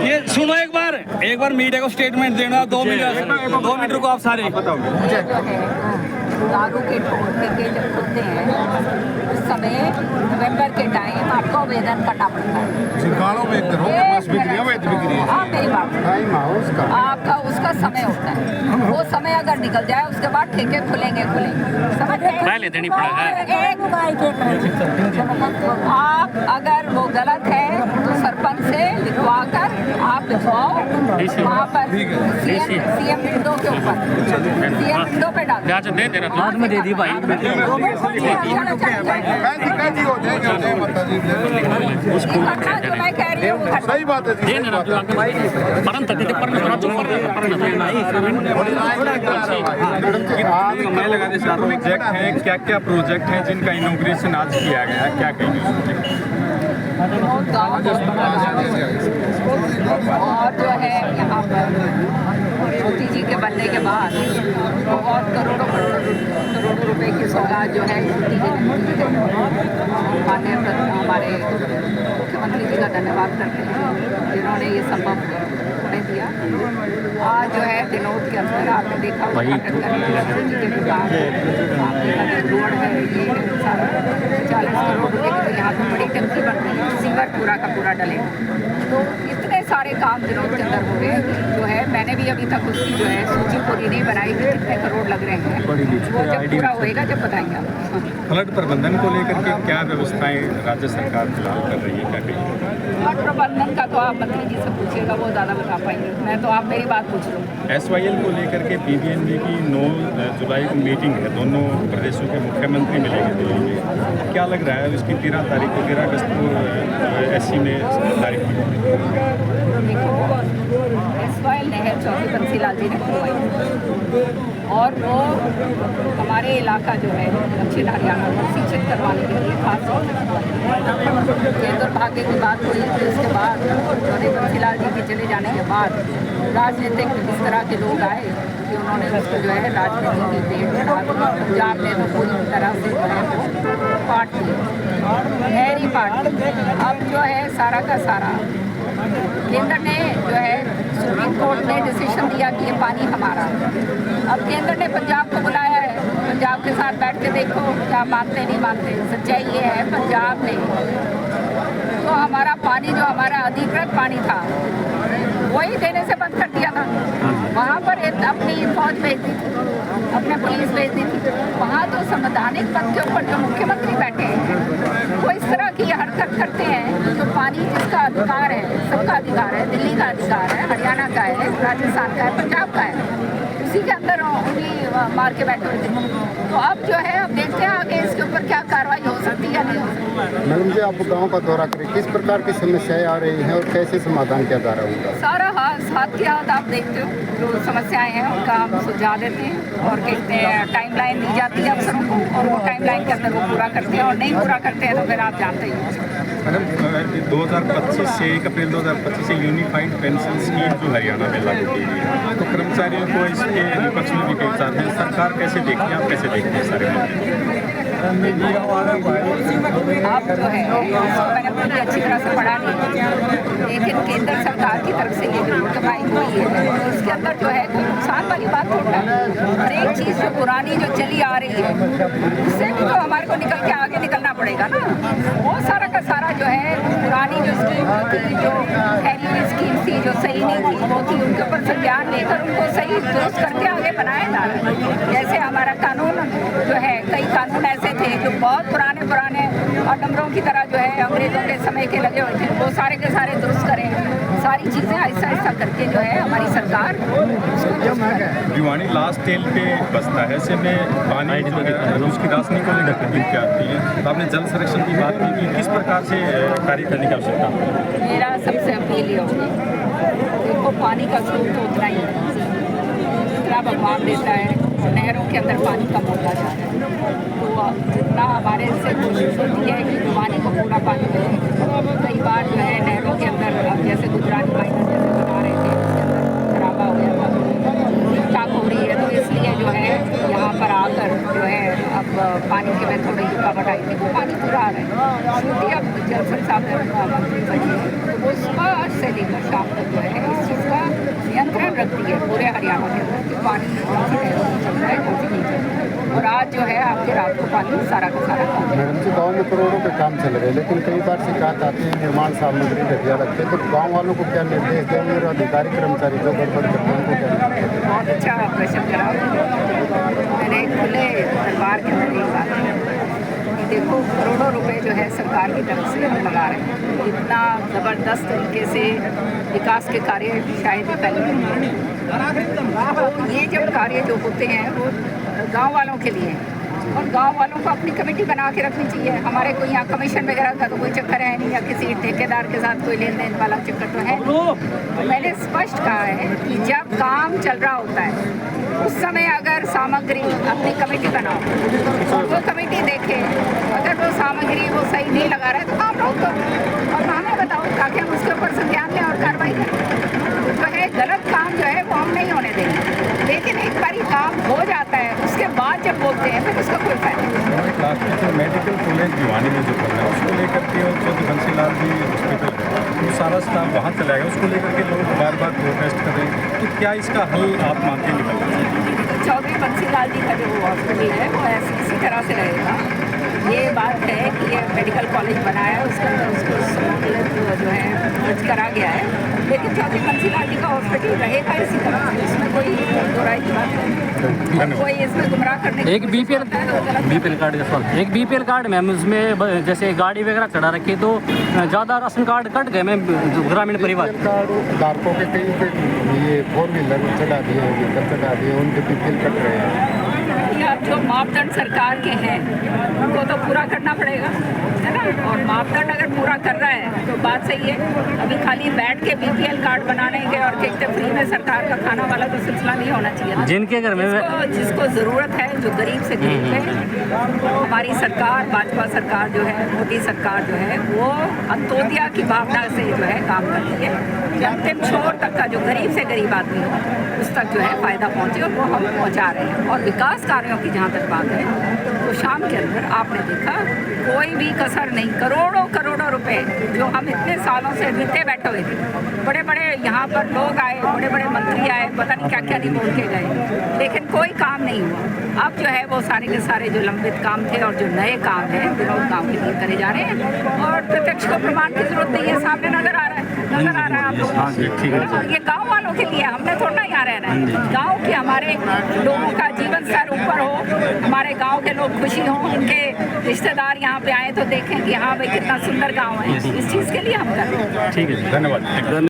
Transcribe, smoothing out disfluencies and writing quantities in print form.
ये सुनो एक बार मीडिया को स्टेटमेंट देना 2 मिनट रुको आप सारे। दारू के ठेके जब खुलते हैं उस समय नवंबर के टाइम आपको आवेदन करना पड़ता है। मेरी बात आपका उसका समय होता है, वो समय अगर निकल जाए उसके बाद ठेके खुलेंगे समझ गए? आप अगर वो गलत है तो सरपंच से लिखवा कर आप लिखवाओ वहाँ पर सीएम विंडो के ऊपर, सीएम विंडो पे डाल हाथ में दे दी भाई। जो मैं कह रही हूँ सही बात है। प्रोजेक्ट हैं, क्या क्या प्रोजेक्ट हैं जिनका इनॉग्रेशन आज किया गया है, क्या कहेंगे? और जो है यहाँ पर मोदी जी के बनने के बाद बहुत करोड़ों रुपए की सौगात जो है माननीय हमारे मुख्यमंत्री जी का धन्यवाद करते हैं जिन्होंने ये संभव हमें दिया। आज जो है दिनोद के अंदर आपने देखा रोड है, ये सारा 40 करोड़ रुपए की तो यहाँ पर बड़ी टंकी बन रही है, सीवर पूरा का पूरा डलेगा। तो इतने सारे काम दिनोद के अंदर हो गए जो है मैंने भी अभी तक उसकी जो है सूची पूरी नहीं बनाई कि कितने करोड़ लग रहे हैं, वो जब पूरा होएगा जब बताएंगे आप। फ्लड प्रबंधन को लेकर के क्या व्यवस्थाएं राज्य सरकार फिलहाल कर रही है, क्या कहेंगे? फ्लड प्रबंधन का तो आप मंत्री जी से पूछिएगा, वो ज़्यादा बता पाएंगे, मैं तो आप मेरी बात पूछ लो। SYL को लेकर के PBNB की 9 जुलाई को मीटिंग है, दोनों प्रदेशों के मुख्यमंत्री मिलेंगे दिल्ली में, क्या लग रहा है? उसकी 13 अगस्त को SC में तारीख की देखो SYL नहर चौधरी बंसीलाल जी ने खुलवाई और वो हमारे इलाका जो है दक्षिण हरियाणा को सिंचित करवाने के लिए खास तौर से ये दुर्भाग्य की बात हुई कि उसके बाद चौधरी बंसीलाल जी के चले जाने के बाद राजनीतिक इस तरह के लोग आए कि उन्होंने उसको जो है राजनीति की पेड़ चढ़ा पंजाब ने तो पूरी तरह से जो है पार्ट ली, नहरी पार्ट। अब जो है सारा का सारा केंद्र ने जो है सुप्रीम कोर्ट ने डिसीजन दिया कि ये पानी हमारा है। अब केंद्र ने पंजाब को बुलाया है, पंजाब के साथ बैठ के देखो क्या मानते नहीं मानते। सच्चाई ये है पंजाब ने तो हमारा पानी जो हमारा अधिकृत पानी था वही देने से बंद कर दिया था। वहाँ पर अपनी फौज भेज दी थी, अपने पुलिस भेज दी थी। वहाँ तो संवैधानिक पद के ऊपर जो मुख्यमंत्री बैठे हैं वो इस तरह की हरकत करते हैं। जो पानी जिसका अधिकार है, सबका अधिकार है, दिल्ली का अधिकार है, हरियाणा का है, राजस्थान का है, पंजाब का है, उसी के अंदर उंगली मार के बैठे हुए थे। तो अब जो है अब देखते हैं आगे इसके ऊपर क्या कार्रवाई हो सकती है या नहीं हो सकती। मैडम जी आप गांव का दौरा करें, किस प्रकार की समस्याएं आ रही हैं और कैसे समाधान किया जा रहा होगा? सारा हाथ के हाथ आप देखते हो जो समस्याएं हैं उनका हम सुझाव देते हैं और कहते हैं टाइमलाइन दी जाती है अफसरों को और वो टाइमलाइन के अंदर वो पूरा करते हैं और नहीं पूरा करते हैं तो फिर आप जानते ही हैं। मैडम 2025 से 1 अप्रैल 2025 से यूनिफाइड पेंशन स्कीम जो हरियाणा में लागू की गई है तो कर्मचारियों को इसके विपक्ष में भी कई साथ हैं, सरकार कैसे देखती है, आप कैसे देखते हैं सारे आप जो है इसको मैंने पूरी अच्छी तरह से पढ़ा नहीं, लेकिन केंद्र सरकार की तरफ से ये जो कमाई हुई है इसके अंदर जो है कोई नुकसान वाली बात थोड़ा है। हर एक चीज़ जो पुरानी जो चली आ रही है उससे भी तो हमारे को निकल के आगे निकलना पड़ेगा ना। वो सारा का सारा जो है पुरानी जो स्कीम थी, जो फैली हुई स्कीम थी, जो सही नहीं थी वो थी, उनके ऊपर संज्ञान लेकर उनको सही दुरुस्त करके आगे बनाया जा रहा है। जैसे हमारा कानून जो है, कई कानून ऐसे थे जो बहुत पुराने और डमरों की तरह जो है अंग्रेजों के समय के लगे हुए थे, वो सारे के सारे दुरुस्त करें। सारी चीज़ें ऐसा ऐसा करके जो है हमारी सरकार भिवानी लास्ट टेल पे बसता है, ऐसे में पानी उसकी राशनी को लेकर तकलीफ क्या आती है? तो आपने जल संरक्षण की बात की कि किस प्रकार से कार्य करने की आवश्यकता है? मेरा सबसे अपील ये होगी, देखो पानी का स्रोत तो उतना ही है जितना भगवान देता है, नहरों के अंदर पानी कम होता जा रहा है। तो जितना हमारे से कोशिश होती है कि भिवानी को पूरा पानी मिले। कई बार जो है नहरों के अंदर जैसे गुजराती माइनर जैसे बना रहे थे उसके अंदर खराबा हो गया था, ठीक ठाक हो रही है। तो इसलिए जो है यहाँ पर आकर जो है अब पानी के में थोड़ी रुकावट आई थी, वो पानी पूरा आ रहा है। छुट्टी अब जलसर साहब मंत्री बनी है, तो वो सुबह से लेकर शाम तक जो है इस चीज़ का नियंत्रण रखती है पूरे हरियाणा के अंदर कि पानी कौन सी चल रहा है, कौन सी नहीं चल रहा है। और आज जो है आपके रात को पानी सारा का सारा कम है। मैडम जी, गाँव में करोड़ों के काम चल रहे हैं, लेकिन कई बार शिकायत आती है निर्माण सामग्री घटिया लगती है, तो गाँव वालों को क्या निर्देश देंगे और अधिकारी कर्मचारी जो गड़बड़ करते हैं उनको क्या निर्देश देंगे? बहुत अच्छा प्रश्न जनाब। मैंने खुले दरबार के अंदर एक बात कि देखो करोड़ों रुपए जो है सरकार की तरफ से हम लगा रहे हैं, इतना ज़बरदस्त तरीके से विकास के कार्य शायद ही पहले नहीं हुए। तो ये जब कार्य जो होते हैं वो गांव वालों के लिए हैं और गांव वालों को अपनी कमेटी बना के रखनी चाहिए। हमारे कोई यहाँ कमीशन वगैरह का तो कोई चक्कर है नहीं, या किसी ठेकेदार के साथ कोई लेन देन वाला चक्कर तो है नहीं। तो मैंने स्पष्ट कहा है कि जब काम चल रहा होता है उस समय अगर सामग्री अपनी कमेटी बनाओ और वो कमेटी देखे, अगर वो सामग्री वो सही नहीं लगा रहा है तो काम रोक दो और हमें बताओ ताकि हम उसके ऊपर संज्ञान लें और कार्रवाई करें। जो है गलत काम जो है वो हम नहीं होने देंगे, लेकिन एक बार काम हो जाता है उसके बाद जब बोलते हैं फिर उसका कोई फायदा नहीं। लास्ट में जो मेडिकल कॉलेज भिवानी में जो बन रहा है उसको लेकर के और जो बंसीलाल जी हॉस्पिटल है वो सारा स्टाफ वहाँ चला गया, उसको लेकर के लोग बार बार प्रोटेस्ट कर रहे हैं, तो क्या इसका हल आप मान के निकल रहे हैं? चौधरी बंसीलाल जी का जो हॉस्पिटल है वो ऐसे इसी तरह से रहेगा। ये बात है कि ये मेडिकल कॉलेज बनाया है, उसके अंदर उसको जो है खर्च करा गया है, लेकिन चौधरी बंसीलाल जी का हॉस्पिटल रहेगा इसी तरह से, इसमें कोई दोहराई की बात नहीं। कोई इसमें गुमराह करने की एक बीपीएल कार्ड का सवाल, एक बीपीएल कार्ड मैम उसमें जैसे गाड़ी वगैरह चढ़ा रखी तो ज़्यादा राशन कार्ड कट गए मैम ग्रामीण परिवार कार्ड धारकों के कई पे ये 4 व्हीलर चढ़ा दिए, व्हीकल चढ़ा दिए, उनके बीपीएल कट रहे हैं। अब जो मापदंड सरकार के हैं उनको तो पूरा करना पड़ेगा, है ना, और मापदंड अगर पूरा कर रहा है तो बात सही है। अभी खाली बैठ के बीपीएल कार्ड बनाने के और कहते फ्री में सरकार का खाना वाला तो सिलसिला नहीं होना चाहिए। जिनके घर में जिसको ज़रूरत है, जो गरीब से गरीब है, हमारी सरकार भाजपा सरकार जो है, मोदी सरकार जो है वो अंत्योदय की भावना से जो है काम करती है कि अंतिम छोर तक का जो गरीब से गरीब आदमी हो उस तक जो है फ़ायदा पहुँचे, और वो हम पहुँचा रहे हैं। और विकास कार्यों की जहाँ तक बात है तो शाम के अंदर आपने देखा कोई भी कसर नहीं, करोड़ों करोड़ों रुपए जो हम इतने सालों से जीते बैठे हुए थे, बड़े बड़े यहाँ पर लोग आए, बड़े बड़े मंत्री आए, पता नहीं क्या क्या नहीं बोल के गए, लेकिन कोई काम नहीं हुआ। अब जो है वो सारे के सारे जो लंबित काम थे और जो नए काम हैं विनोद गाँव के लिए करे जा रहे हैं, और प्रत्यक्ष को प्रमाण की जरूरत नहीं है, सामने नजर आ रहा है आपको। ये गाँव वालों के लिए, हमने थोड़ा यहाँ रहना है, गाँव के हमारे लोगों का जीवन स्तर ऊपर हो, हमारे गांव के लोग खुशी हों, उनके रिश्तेदार यहाँ पे आए तो देखें कि हाँ भाई कितना सुंदर गांव है, इस चीज़ के लिए हम कर रहे हैं। ठीक है, धन्यवाद।